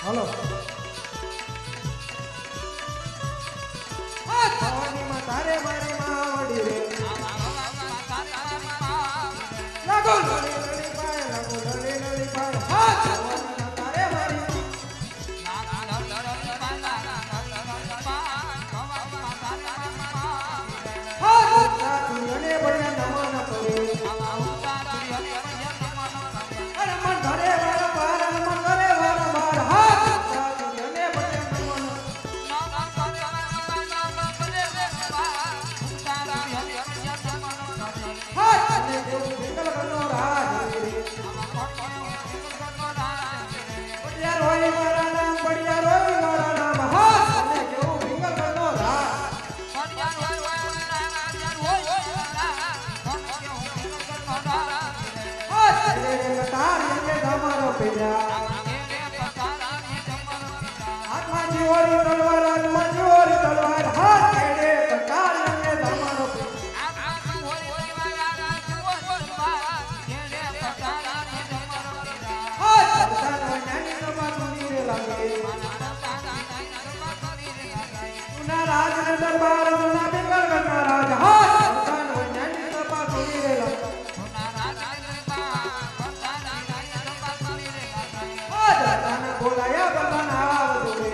હાલો આ થવાની માં તારે મારી માવડી રે લાગો લડી લડી પાય લાગો લડી લડી પાય હા થવાની માં તારે મારી હા તું અને બળિયા નમન કરે અરે મન ઘરે વાર વાર મન ઘરે વાર વાર હા તું અને બળિયા નમન હા અને દેવ વિકલ કરનો રાજ રે બળિયા રોઈ મારા નામ બળિયા રોઈ મારા નામ હા અને દેવ વિકલ કરનો રાજ હાથમાં જીવોરી તલવાર હાથમાં જીવોરી તલવાર હાથ કેડે કટાર અને ધમારો હાથ સરદાર વૈજ્ઞાનિક નમા સુનીરે લાગે ઉના રાજ ને દરબાર ઉના બિંગલ કરના રાજ હાથ સરદાર વૈજ્ઞાનિક નમા સુનીરે લાગે બોલાયા બલવાન આવજો રે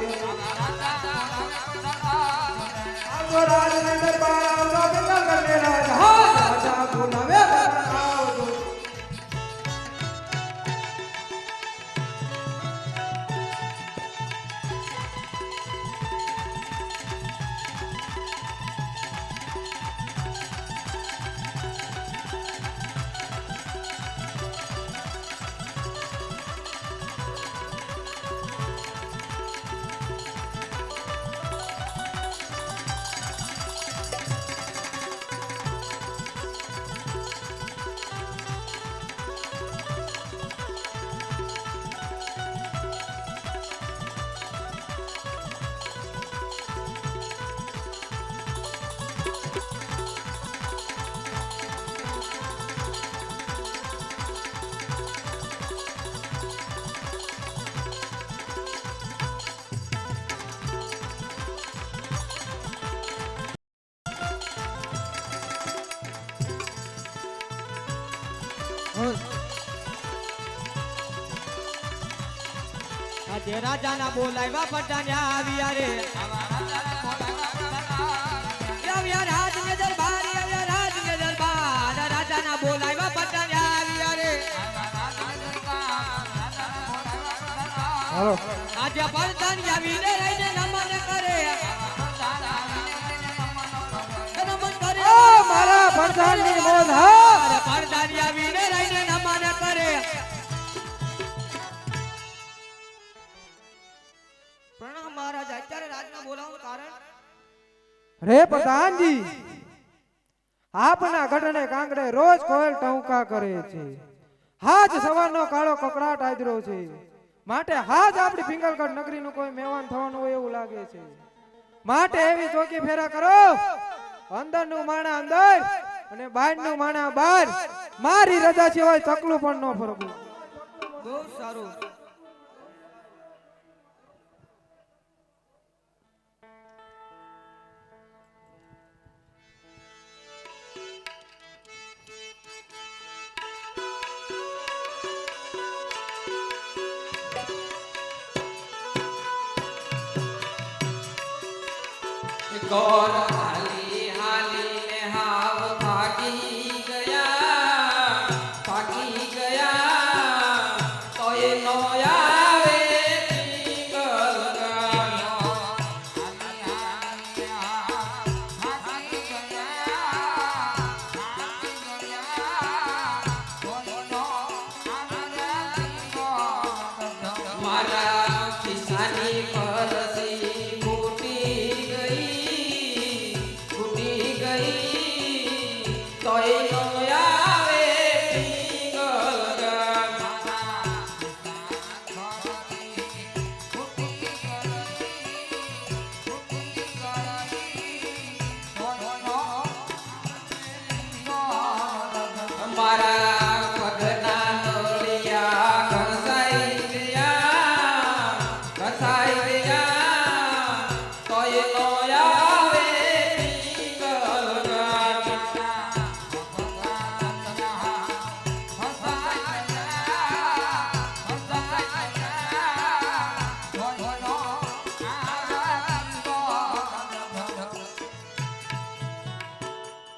આવજો રાજ ને દરબાર આવજો બિંગલ કરને રાજ હા રાજા બોલાવે બલવાન આવજો આજે રાજાના બોલાવ્યા પટાન્યા આવ્યા રે આવ્યા રાજને દરબાર આવ્યા રાજને દરબાર રાજાના બોલાવ્યા પટાન્યા આવ્યા રે હાલો આજે પડદાની આવીને રહીને નમન કરે નમન કરે ઓ મારા પ્રધાનની મોજ હા અરે પડદાની આવીને રહીને નમન કરે પ્રણામ મહારાજ અત્યારે રાજના બોલાવવાનું કારણ રે પ્રધાનજી આપના ગઢને કાંગડે રોજ કોયલ ટહુકા કરે છે હાજ સવારનો કાળો કકડાટ આદરો છે માટે હાજ આપણી પિંગલગઢ નગરીનું કોઈ મહેમાન થવાનું હોય એવું લાગે છે માટે એવી ચોકી ફેરા કરો અંદરનું માણા અંદર અને બહારનું માણા બહાર મારી રજા સિવાય તકલું પણ ન ફરવું બહુ સારું ગોર હાલી હાલી ને હાવ ભાગી ગયા તો એ નો આવે પિંગલ ગાયો મારા ખિસ્સાની પરસી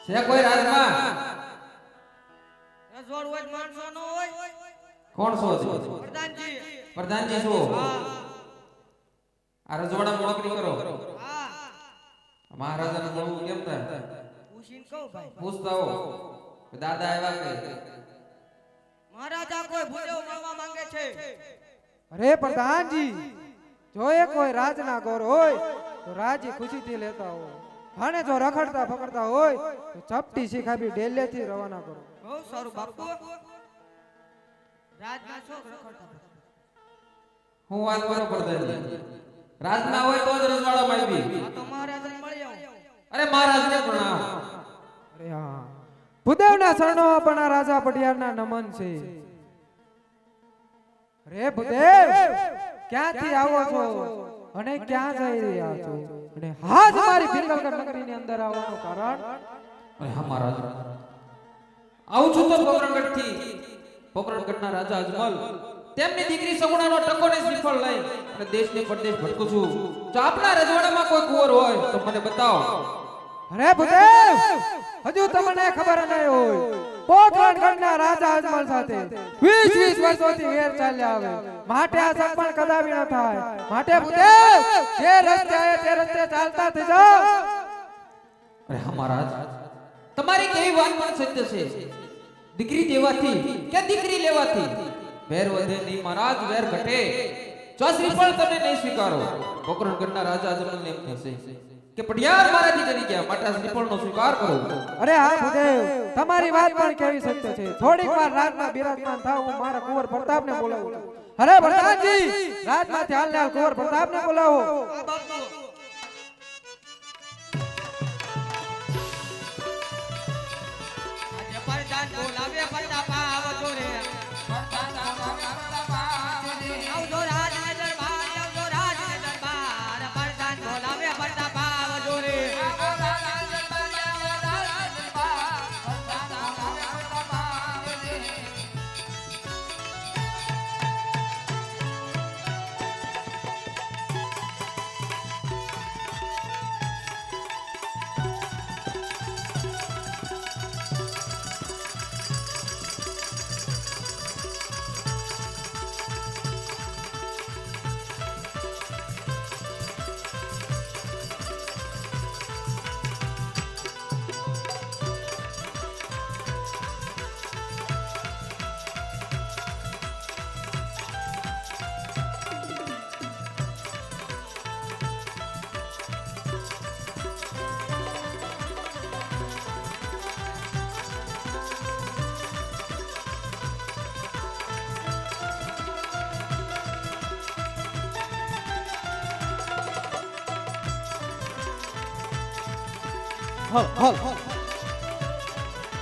છે કોઈ રાજમાં રજવાડું હોય તો માણસો નો હોય કોણ છો પ્રધાનજી પ્રધાનજી છો આ રજવાડામાં નોકરી કરો હા મહારાજાને મળવું કેમ થાય પૂછીને કહું ભાઈ પૂછતા હો દાદા આવ્યા કે મહારાજા કોઈ ભૂદેવ મળવા માંગે છે અરે પ્રધાનજી જો એ કોઈ રાજના ગોર હોય તો રાજી ખુશીથી લેતા હોય અને જો રખડતા પકડતા હોય તો ચપટી શીખાબી ડેલેથી રવાના કરો. બહુ સારું બાપુ રાજના શોખ રખડતા હું વાત કરો પ્રધાનજી રાજના હોય તો જ રજવાડામાં આવી આ તો મહારાજાને મળી આવો અરે મહારાજને પ્રણામ અરે હા ભૂદેવના શરણો પણ આ રાજા પટિયારના નમન છે. અરે ભૂદેવ ક્યાંથી આવો છો અને ક્યાં જઈ રહ્યા છો અને હાજ મારી પિંગલગઢ નગરીની અંદર આવવાનું કારણ? અરે હા મહારાજ આવું છું તો પોકરણગઢના રાજા અજમલ તેમની દીકરી સગુણાનો ટકોને શ્રીફળ લઈ અને દેશને પરદેશ ભટકું છું. જો આપણા રજવાડામાં કોઈ કુંવર હોય તો મને બતાવો. અરે ભૂદેવ હજુ તમને ખબર નહીં હોય પોકરણગઢના રાજા અજમલ સાથે 20 વર્ષોથી વેર ચાલ્યા આવે માટે આ સંપર્ક કદાપી ન થાય. માટે ભૂદેવ જે રસ્તે આવે તે રસ્તે ચાલતા થઈ જાઓ. અરે હા મહારાજ તમારી કેવી વાત પણ સત્ય છે. દીકરી દેવાથી કે દીકરી લેવાથી વેર વધે નહીં મહારાજ, વેર ઘટે. જો આ શ્રીફળ તમે નહીં સ્વીકારો પોકરણગઢના રાજા અજમલને એમ થશે કે પટિયાર મારાથી ડરી ગયા, માટે આ શ્રીફળનો સ્વીકાર કરો. અરે હા ભૂદેવ તમારી વાત પણ કેવી સત્ય છે. થોડીક વાર રાજમાં બિરાજમાન થાવ, હું મારા કુંવર પ્રતાપને બોલાવું છું. અરે પ્રધાનજી રાજમાંથી હાલને હાલ કુંવર પ્રતાપને બોલાવો. આ બાપુ આજે પ્રધાન બોલાવે પ્રતાપ આવજો રે આવજો રાજને દરબાર, આવજો રાજને દરબાર. પ્રધાન બોલાવે પ્રતાપ આવજો રે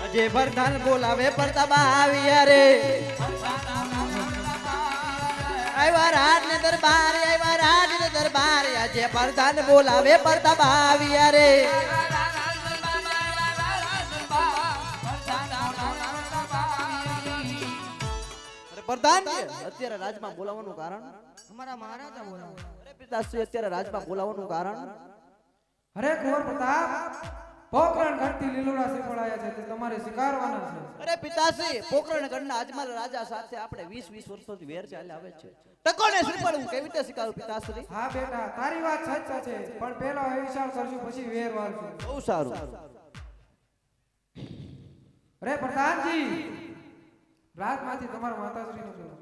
અજે પ્રધાન બોલાવે પ્રતાપ આવ્યા રે આવ્યા રાજને દરબાર, આવ્યા રાજને દરબાર. અજે પ્રધાન બોલાવે પ્રતાપ આવ્યા રે. અરે પ્રધાન અત્યારે રાજમાં બોલાવવાનું કારણ? અમારા મહારાજા બોલાવે. અરે પિતાશ્રી અત્યારે રાજમાં બોલાવવાનું કારણ? અરે કુંવર પ્રતાપ પોકરણગઢથી લીલુડા શ્રીફળ આવ્યા છે તે તમારે સ્વીકારવાના છે. અરે પિતાશ્રી પોકરણગઢના અજમલ રાજા સાથે આપણે 20 વર્ષોથી વેર ચાલ્યા આવે છે. ટકોને શ્રીફળ હું કેવી રીતે સ્વીકારું પિતાશ્રી? હા બેટા તારી વાત સાચી છે, પણ પહેલો વિચાર કરજો પછી વેર વાળશું. બહુ સારું. અરે પ્રધાનજી રાજમાંથી તમારા માતાશ્રીને બોલાવો.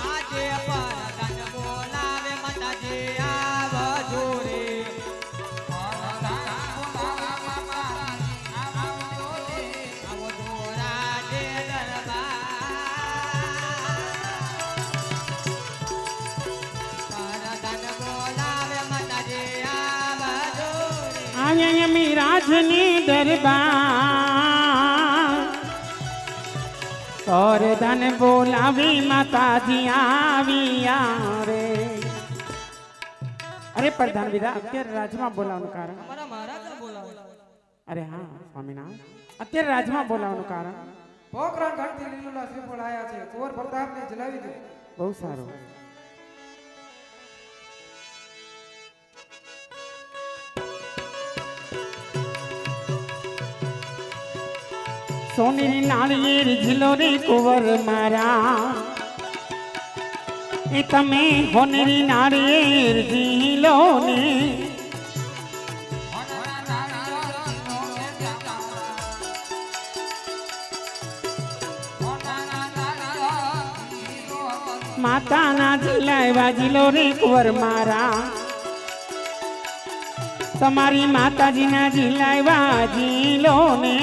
આજે પ્રધાન બોલાવે માતાજી આવજો રે આવજો રાજે દરબાર. પ્રધાન બોલાવે માતાજી આવજો રે આયા મી રાજની દરબાર और धन बोलावी माताजी आविया रे. अरे प्रधान विदा અત્યારે રાજમાં બોલાવવાનું કારણ? અમારા મહારાજા બોલાવે. અરે હા સ્વામિનારાયણ અત્યારે રાજમાં બોલાવવાનું કારણ? પોકરણગઢથી લીલુડા શ્રીફળ આવ્યા છે, કુંવર પ્રતાપને જલાવી દો. બહુ સારું. સોનેરી નાળિયેર ઝીલો રે કુંવર મારા એ તમે હોનેરી નાળિયેર ઝીલો ને માતાના ઝીલાવ્યા ઝીલો રે કુંવર મારા તમારી માતાજીના ઝીલાવ્યા ઝીલો ને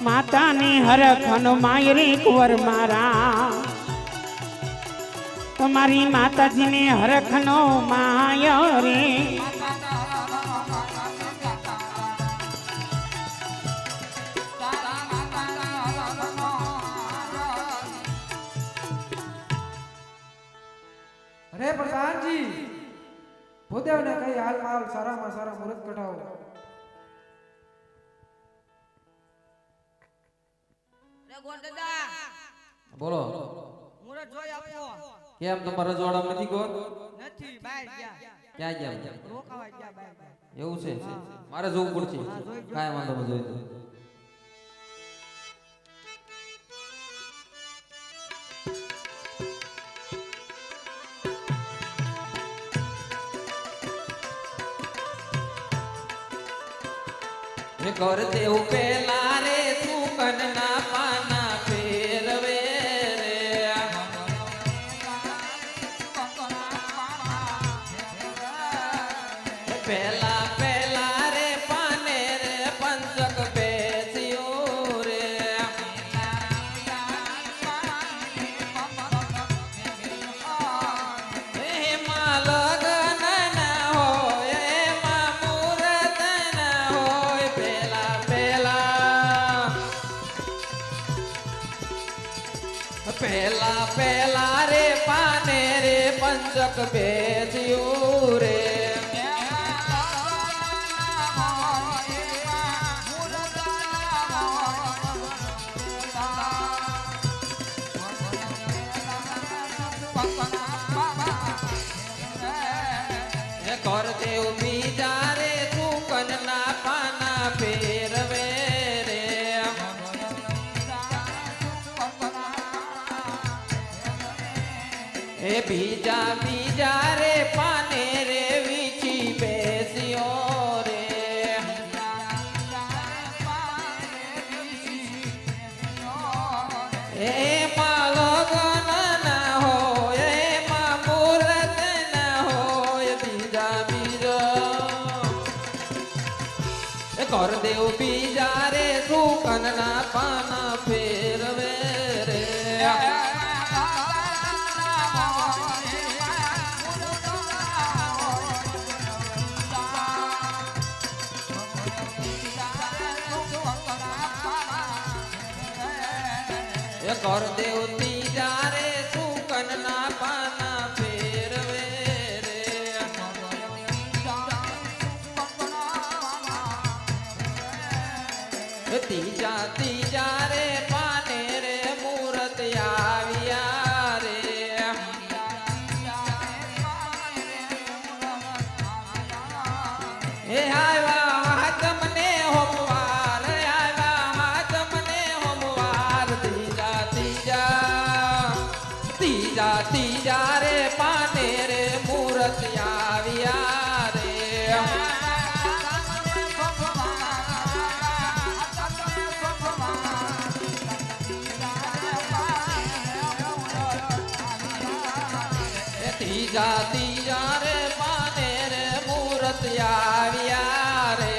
માતાને હરખનો માયરે કુંવર મારા તમારી માતાજીને હરખનો માય રે અરે પ્રધાનજી ભૂદેવને કઈ હાલમાં હાલ સારામાં સારા મુહૂર્ત કઢાવો. રે ગોર દાદા બોલો મુરત જોઈ આપો. કેમ તમારા રજવાડા નથી ગોર નથી બહાર ગયા ક્યાં ગયા રોકાવા ગયા બહાર. એવું છે મારે જોવું પડશે કાંઈ વાંધો ન જોઈ તો ઘર દેવું પેલા રે સુકન ના પાના ફેરવે રે પેલા પેલા રે પાને રે પંચક બેસ્યો રે એમાં લગન ના હોય એમાં મુહૂર્ત ના હોય પેલા પેલા રે પાને રે પંચક બેસ્યું રે કર દેવ બીજા રે સુકન ના પાના ફેરવે રે એ બીજા બીજા રે પાને રે વીછી બેસ્યો રે એમાં લગન ના હોય એમાં મુહૂર્ત ના હોય બીજા બીજા કર દેવ બીજા રે સુકન ના પાના ફેરવે રે કર દેવ ત્રીજા રે સુકન ના પાના ફેરવે રે ત્રીજા ત્રીજા રે પાને રે મુહૂર્ત આવ્યા રે એ આવ્યા તમને હોમવાર આવ્યા તમને હોમવાર ત્રીજા ત્રીજા રે પાને રે મુહૂર્ત આવ્યા રે ત્રીજા રે પાને રે મુહૂર્ત આવ્યા રે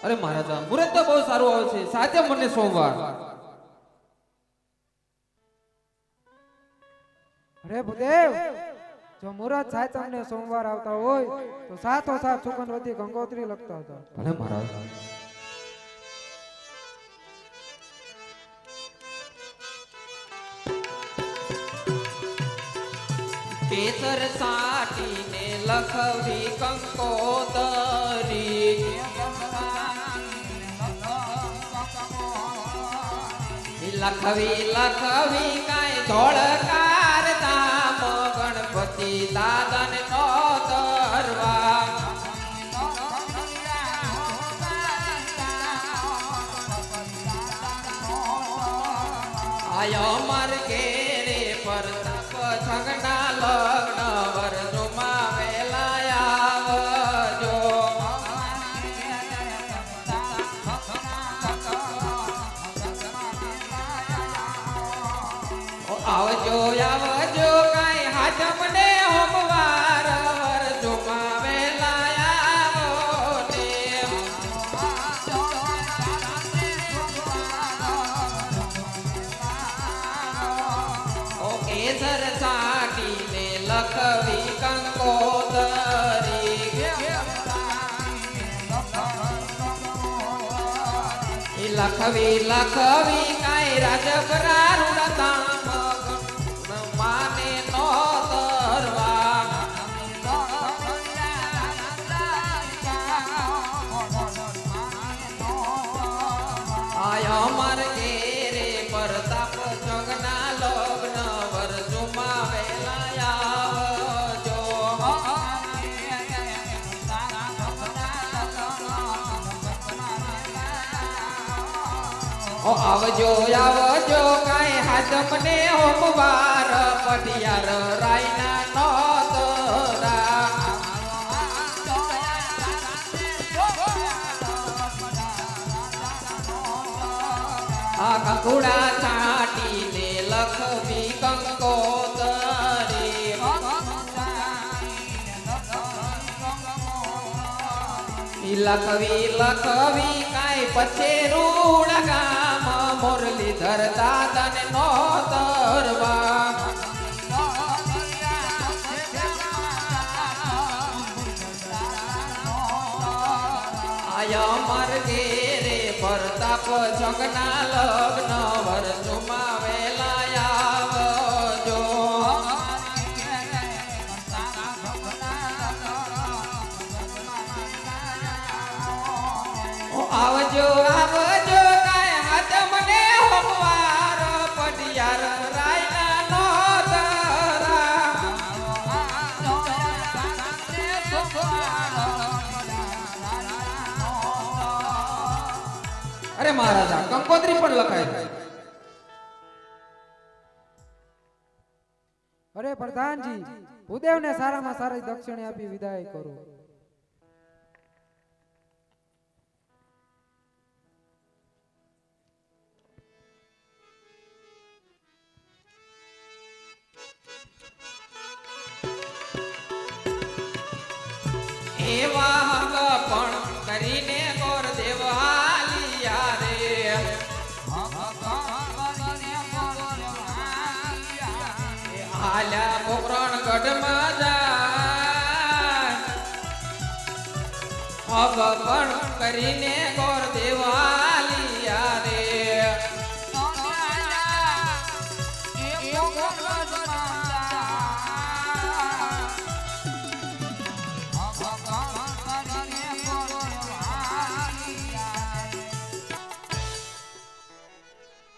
અરે મહારાજા મુહૂર્ત તો બહુ સારું આવે છે સાચે મને સોમવાર અરે ભૂદેવ જો મુહૂર્ત સાચમ ને સોમવાર આવતા હોય તો સાથો સાથ સુકનવતી ગંગોત્રી લખતા હતા. ભલે મહારાજ કેસર સાટીને લખવી કંકોતરી લખવી લખવી કાંઈ ધોળકાર ધામ ગણપતિ દાદન નો દરવા આયો મર ઘેરે પરતાપ છગના લગ્ન વરજોમાં વેલા આવજો આવજો આવજો કાંઈ હાજમને હોમવાર વરજોમાં વેલા આવો ને ઓ કેસર છાટીને લખવી કંકોતરી ઈ લખવી લખવી કાંઈ રાજપરા રૂડતામ માને નો દરવા આયો મર ઘેરે પરતાપ જગના લગ્ન વરજોમાં વેલા આવજો ઓ આવજો આવજો કાંઈ હાથમને હોમવાર પટિયાર રાયના નો દરા આ કંકુડા છાટીને લખવી કંકોતરી ઈ લખવી લખવી કાંઈ પછેરુડ ગામ મુરલીધર દાદન નો દરવા આયા મર ઘેરે પરતાપ જગના લગ્ન વરજોમાં વેલા આવજો ઓ આવજો આવજો કાંઈ હાથ મને હોમવાર પટિયાર રાયના નો દરા અરે મહારાજા કંકોત્રી પણ લખાય અરે પ્રધાનજી ભૂદેવને સારામાં સારી દક્ષિણે આપી વિદાય કરો. એવા હંગ પણ કરીને ગોર દેવ હાલિયા રે હાલ્યા પોકરણ ગઢમાં જાય હગ પણ કરીને ગોર દેવ